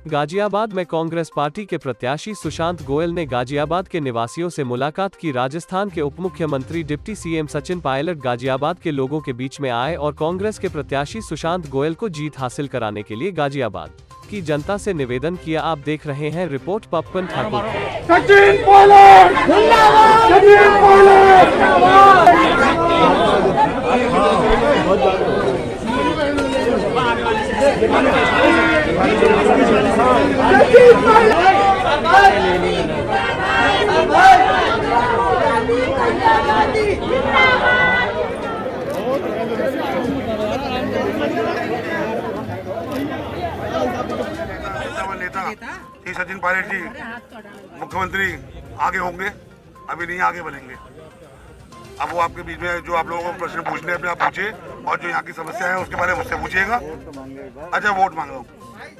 गाजियाबाद में कांग्रेस पार्टी के प्रत्याशी सुशांत गोयल ने गाजियाबाद के निवासियों से मुलाकात की। राजस्थान के उप मुख्यमंत्री डिप्टी सीएम सचिन पायलट गाजियाबाद के लोगों के बीच में आए और कांग्रेस के प्रत्याशी सुशांत गोयल को जीत हासिल कराने के लिए गाजियाबाद की जनता से निवेदन किया। आप देख रहे हैं रिपोर्ट पप्पन ठाकुर। सचिन पायलट जिंदाबाद, सचिन पायलट जिंदाबाद। नेता श्री सचिन पायलट जी मुख्यमंत्री आगे होंगे, अभी नहीं आगे बनेंगे। अब वो आपके बीच में जो आप लोगों को प्रश्न पूछने अपने आप पूछे और जो यहाँ की समस्या है उसके बारे में मुझसे पूछिएगा। अच्छा, वोट मांग रहा हूँ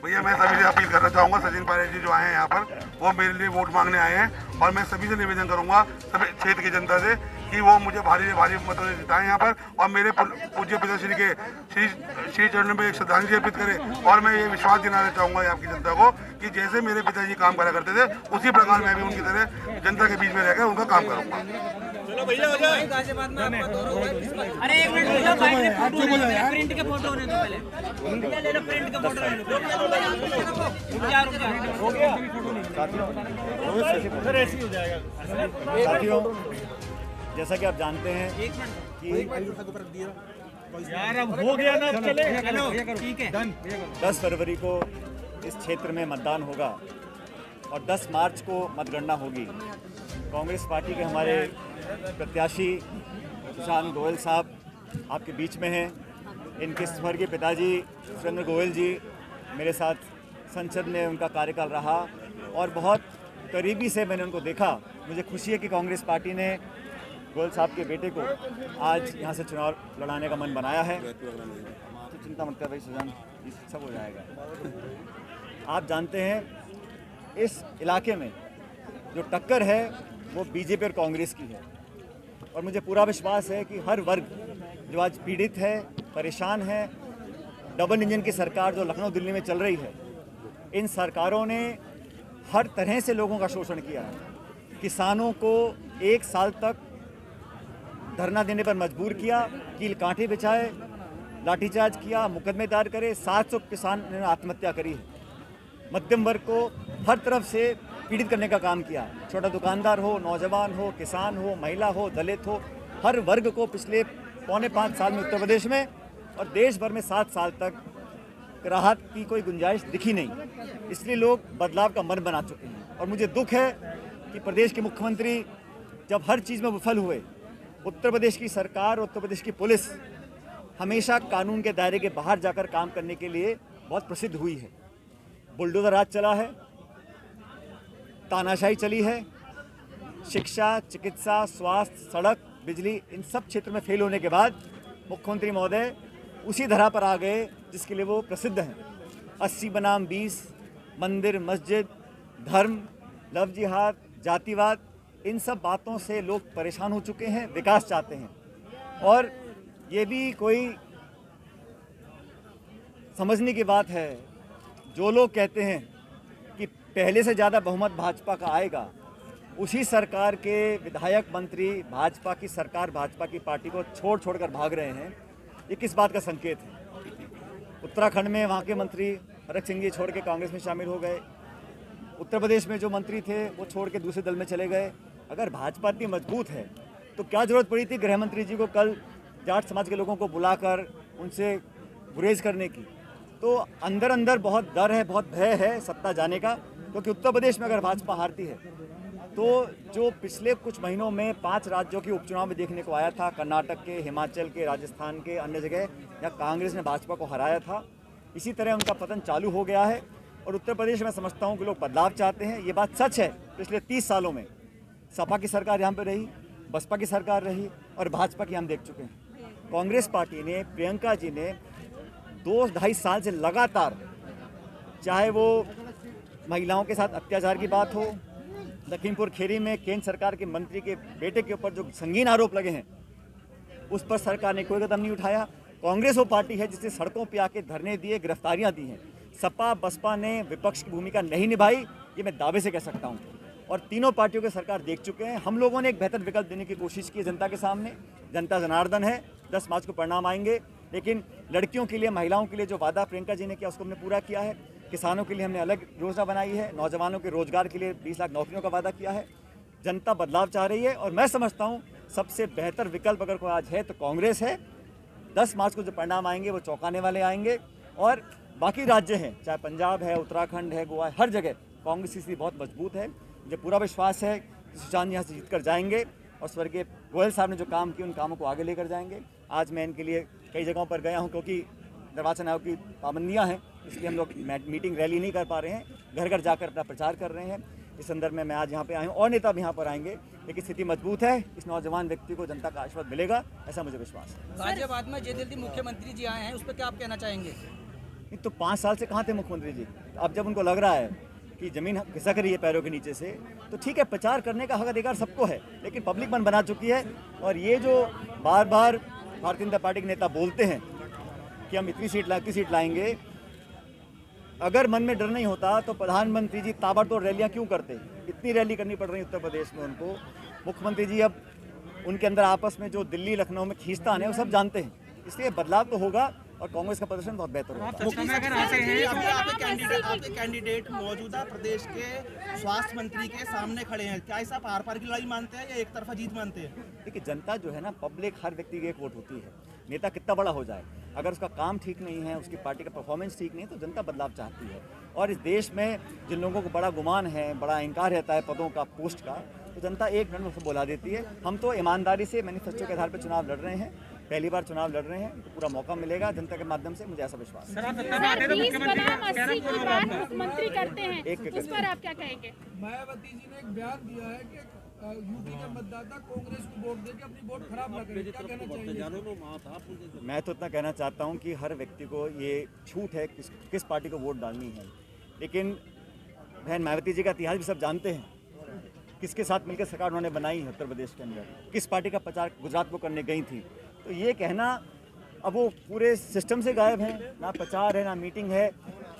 भैया। मैं सभी से अपील करना चाहूँगा, सचिन पायलट जी जो आए हैं यहाँ पर वो मेरे लिए वोट मांगने आए हैं और मैं सभी से निवेदन करूँगा सभी क्षेत्र की जनता से कि वो मुझे भारी भारी मतों से जिताएं यहाँ पर और मेरे पूज्य पिताश्री के श्री चरणों में एक श्रद्धांजलि अर्पित करें। और मैं ये विश्वास दिलाना चाहूँगा आपकी जनता को कि जैसे मेरे पिताजी काम करा करते थे उसी प्रकार मैं भी उनकी तरह जनता के बीच में रहकर उनका काम करूँगा। चलो भैया हो जाए। अरे एक मिनट भैया, प्रिंट के फोटो होने दो पहले। ले लो प्रिंट के फोटो ले लो। हो गया सर, ऐसे ही हो जाएगा। साथियों, जैसा कि आप जानते हैं कि यार अब हो गया ना, चले ठीक है। 10 फरवरी को इस क्षेत्र में मतदान होगा और 10 मार्च को मतगणना होगी। कांग्रेस पार्टी के हमारे प्रत्याशी सुशांत गोयल साहब आपके बीच में हैं। इनके स्वर्गीय पिताजी सुरेंद्र गोयल जी मेरे साथ संसद में उनका कार्यकाल रहा और बहुत करीबी से मैंने उनको देखा। मुझे खुशी है कि कांग्रेस पार्टी ने गोयल साहब के बेटे को आज यहाँ से चुनाव लड़ाने का मन बनाया है। तो चिंता मत कर भाई सुशांत, सब हो जाएगा। आप जानते हैं इस इलाके में जो टक्कर है वो बीजेपी और कांग्रेस की है और मुझे पूरा विश्वास है कि हर वर्ग जो आज पीड़ित है, परेशान है, डबल इंजन की सरकार जो लखनऊ दिल्ली में चल रही है, इन सरकारों ने हर तरह से लोगों का शोषण किया है। किसानों को 1 साल तक धरना देने पर मजबूर किया, कील कांटे बिछाए, लाठीचार्ज किया, मुकदमे दायर करे। 700 किसान ने आत्महत्या करी है। मध्यम वर्ग को हर तरफ से पीड़ित करने का काम किया। छोटा दुकानदार हो, नौजवान हो, किसान हो, महिला हो, दलित हो, हर वर्ग को पिछले 4.5 साल में उत्तर प्रदेश में और देश भर में 7 साल तक राहत की कोई गुंजाइश दिखी नहीं। इसलिए लोग बदलाव का मन बना चुके हैं और मुझे दुख है कि प्रदेश के मुख्यमंत्री जब हर चीज़ में विफल हुए, उत्तर प्रदेश की सरकार, उत्तर प्रदेश की पुलिस हमेशा कानून के दायरे के बाहर जाकर काम करने के लिए बहुत प्रसिद्ध हुई है। बुलडोजर राज चला है, तानाशाही चली है, शिक्षा, चिकित्सा, स्वास्थ्य, सड़क, बिजली, इन सब क्षेत्र में फेल होने के बाद मुख्यमंत्री महोदय उसी धरा पर आ गए जिसके लिए वो प्रसिद्ध हैं। 80 बनाम 20, मंदिर, मस्जिद, धर्म, लव जिहाद, जातिवाद, इन सब बातों से लोग परेशान हो चुके हैं, विकास चाहते हैं। और ये भी कोई समझने की बात है, जो लोग कहते हैं कि पहले से ज़्यादा बहुमत भाजपा का आएगा, उसी सरकार के विधायक मंत्री भाजपा की सरकार, भाजपा की पार्टी को छोड़कर भाग रहे हैं। ये किस बात का संकेत है? उत्तराखंड में वहाँ के मंत्री हरक सिंह जी छोड़ के कांग्रेस में शामिल हो गए। उत्तर प्रदेश में जो मंत्री थे वो छोड़ के दूसरे दल में चले गए। अगर भाजपा इतनी मजबूत है तो क्या ज़रूरत पड़ी थी गृह मंत्री जी को कल जाट समाज के लोगों को बुलाकर उनसे गुरेज करने की? तो अंदर अंदर बहुत डर है, बहुत भय है सत्ता जाने का, क्योंकि उत्तर प्रदेश में अगर भाजपा हारती है तो जो पिछले कुछ महीनों में 5 राज्यों के उपचुनाव में देखने को आया था, कर्नाटक के, हिमाचल के, राजस्थान के, अन्य जगह जहाँ कांग्रेस ने भाजपा को हराया था, इसी तरह उनका पतन चालू हो गया है। और उत्तर प्रदेश में समझता हूँ कि लोग बदलाव चाहते हैं। ये बात सच है, पिछले 30 सालों में सपा की सरकार यहाँ पर रही, बसपा की सरकार रही और भाजपा की हम देख चुके हैं। कांग्रेस पार्टी ने, प्रियंका जी ने 2-2.5 साल से लगातार, चाहे वो महिलाओं के साथ अत्याचार की बात हो, लखीमपुर खीरी में केंद्र सरकार के मंत्री के बेटे के ऊपर जो संगीन आरोप लगे हैं उस पर सरकार ने कोई कदम नहीं उठाया। कांग्रेस वो पार्टी है जिसने सड़कों पे आके धरने दिए, गिरफ्तारियां दी हैं। सपा बसपा ने विपक्ष की भूमिका नहीं निभाई, ये मैं दावे से कह सकता हूँ। और तीनों पार्टियों के सरकार देख चुके हैं। हम लोगों ने एक बेहतर विकल्प देने की कोशिश की है जनता के सामने। जनता जनार्दन है, 10 मार्च को परिणाम आएंगे। लेकिन लड़कियों के लिए, महिलाओं के लिए जो वादा प्रियंका जी ने किया उसको हमने पूरा किया है। किसानों के लिए हमने अलग योजना बनाई है। नौजवानों के रोजगार के लिए 20 लाख नौकरियों का वादा किया है। जनता बदलाव चाह रही है और मैं समझता हूँ सबसे बेहतर विकल्प अगर कोई आज है तो कांग्रेस है। 10 मार्च को जो परिणाम आएंगे वो चौंकाने वाले आएंगे। और बाकी राज्य हैं, चाहे पंजाब है, उत्तराखंड है, गोवा है, हर जगह कांग्रेस की स्थिति बहुत मजबूत है। मुझे पूरा विश्वास है कि सुशांत यहाँ से जीत कर जाएंगे और स्वर्गीय गोयल साहब ने जो काम किए उन कामों को आगे लेकर जाएंगे। आज मैं इनके लिए कई जगहों पर गया हूँ क्योंकि निर्वाचन आयोग की पाबंदियाँ हैं, इसलिए हम लोग मीटिंग रैली नहीं कर पा रहे हैं, घर घर जाकर अपना प्रचार कर रहे हैं। इस संदर्भ में मैं आज यहाँ पे आया हूँ और नेता भी यहाँ पर आएंगे। लेकिन स्थिति मजबूत है, इस नौजवान व्यक्ति को जनता का आशीर्वाद मिलेगा, ऐसा मुझे विश्वास है। गाजियाबाद में जल्दी मुख्यमंत्री जी आए हैं, उस पर क्या आप कहना चाहेंगे? नहीं तो 5 साल से कहाँ थे मुख्यमंत्री जी? अब जब उनको लग रहा है कि जमीन खिसक रही है पैरों के नीचे से, तो ठीक है, प्रचार करने का हक अधिकार सबको है, लेकिन पब्लिक मन बना चुकी है। और ये जो बार बार भारतीय जनता पार्टी के नेता बोलते हैं कि हम इतनी सीट लाएंगे, अगर मन में डर नहीं होता तो प्रधानमंत्री जी ताबड़तोड़ रैलियां क्यों करते? इतनी रैली करनी पड़ रही उत्तर प्रदेश में उनको। मुख्यमंत्री जी अब उनके अंदर आपस में जो दिल्ली लखनऊ में खींचतान है वो सब जानते हैं, इसलिए बदलाव तो होगा और कांग्रेस का प्रदर्शन बहुत बेहतर होगा। आपके कैंडिडेट मौजूदा प्रदेश के स्वास्थ्य मंत्री के सामने खड़े हैं, क्या ऐसा पार पार की लड़ाई मानते हैं या एक तरफा जीत मानते हैं? देखिए, जनता जो है ना, पब्लिक हर व्यक्ति की एक वोट होती है। नेता कितना बड़ा हो जाए, अगर उसका काम ठीक नहीं है, उसकी पार्टी का परफॉर्मेंस ठीक नहीं है, तो जनता बदलाव चाहती है। और इस देश में जिन लोगों को बड़ा गुमान है, बड़ा इनकार रहता है पदों का, पोस्ट का, तो जनता एक मिनट में उसको बुला देती है। हम तो ईमानदारी से मैनिफेस्टो के आधार पर चुनाव लड़ रहे हैं, पहली बार चुनाव लड़ रहे हैं, तो पूरा मौका मिलेगा जनता के माध्यम से, मुझे ऐसा विश्वास है। मुख्यमंत्री करते हैं, उस पर आप क्या कहेंगे? मायावती जी ने एक बयान दिया है कि यूपी के मतदाता कांग्रेस को वोट देके अपनी वोट खराब ना करें, क्या कहना चाहिए? मैं तो इतना कहना चाहता हूं कि हर व्यक्ति को ये छूट है किस पार्टी को वोट डालनी है। लेकिन बहन मायावती जी का इतिहास भी सब जानते हैं, किसके साथ मिलकर सरकार उन्होंने बनाई है उत्तर प्रदेश के अंदर, किस पार्टी का प्रचार गुजरात को करने गई थी। तो ये कहना, अब वो पूरे सिस्टम से गायब है, ना प्रचार है, ना मीटिंग है,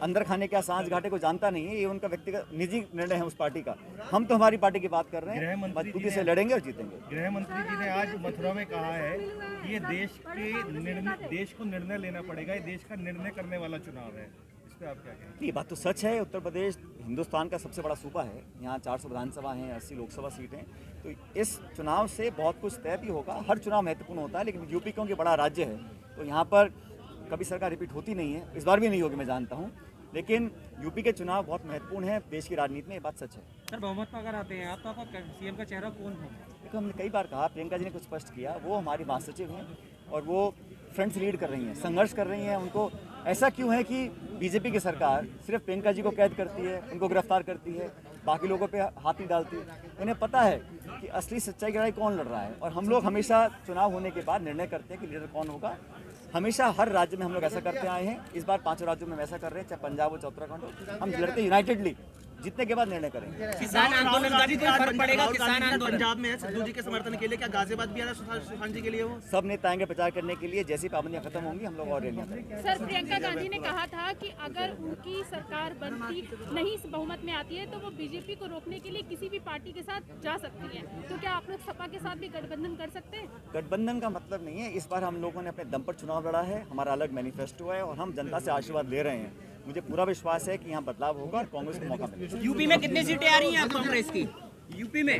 अंदर खाने का सांस घाटे को जानता नहीं है। ये उनका व्यक्तिगत निजी निर्णय है उस पार्टी का। हम तो हमारी पार्टी की बात कर रहे हैं, मजबूती से लड़ेंगे और जीतेंगे। गृह मंत्री जी ने आज मथुरा में कहा है कि ये देश को निर्णय लेना पड़ेगा, ये देश का निर्णय करने वाला चुनाव है। इस पे आप क्या कहेंगे? ये बात तो सच है। उत्तर प्रदेश हिंदुस्तान का सबसे बड़ा सूबा है, यहाँ 400 विधानसभा हैं, 80 लोकसभा सीटें, तो इस चुनाव से बहुत कुछ तय भी होगा। हर चुनाव महत्वपूर्ण होता है, लेकिन यूपी क्योंकि बड़ा राज्य है तो यहाँ पर कभी सरकार रिपीट होती नहीं है, इस बार भी नहीं होगी, मैं जानता हूँ। लेकिन यूपी के चुनाव बहुत महत्वपूर्ण है देश की राजनीति में, ये बात सच है। सर, बहुमत पर अगर आते हैं आप, तो आपका सीएम का चेहरा कौन है? देखो, हमने कई बार कहा, प्रियंका जी ने कुछ स्पष्ट किया, वो हमारी महासचिव हैं और वो फ्रंट से लीड कर रही हैं, संघर्ष कर रही हैं। उनको ऐसा क्यों है कि बीजेपी की सरकार सिर्फ प्रियंका जी को कैद करती है, उनको गिरफ्तार करती है, बाकी लोगों पे हाथ नहीं डालती? उन्हें पता है कि असली सच्चाई की लड़ाई कौन लड़ रहा है। और हम लोग हमेशा चुनाव होने के बाद निर्णय करते हैं कि लीडर कौन होगा। हमेशा हर राज्य में हम लोग ऐसा करते आए हैं, इस बार 5 राज्यों में ऐसा कर रहे हैं, चाहे पंजाब हो, चाहे उत्तराखंड हो, हम लड़ते यूनाइटेडली, जीतने के बाद निर्णय करेंगे। किसान आंदोलन का भी कोई फर्क पड़ेगा? किसान आंदोलन पंजाब में है सिद्धू जी के समर्थन के लिए, क्या गाजियाबाद भी आ रहा है सुशांत जी के लिए? वो सब नेता आएंगे प्रचार करने के लिए, जैसी पाबंदियां खत्म होंगी हम लोग और रैलियां करेंगे। सर, प्रियंका गांधी ने कहा था कि अगर उनकी सरकार बनती नहीं बहुमत में आती है तो वो बीजेपी को रोकने के लिए किसी भी पार्टी के साथ जा सकती है, तो क्या आप लोग सपा के साथ भी गठबंधन कर सकते हैं? गठबंधन का मतलब नहीं है, इस बार हम लोगों ने अपने दम पर चुनाव लड़ा है, हमारा अलग मैनिफेस्टो है और हम जनता से आशीर्वाद ले रहे हैं। मुझे पूरा विश्वास है कि यहाँ बदलाव होगा और कांग्रेस को मौका मिलेगा। यूपी में कितनी सीटें आ रही हैं आप कांग्रेस की? यूपी में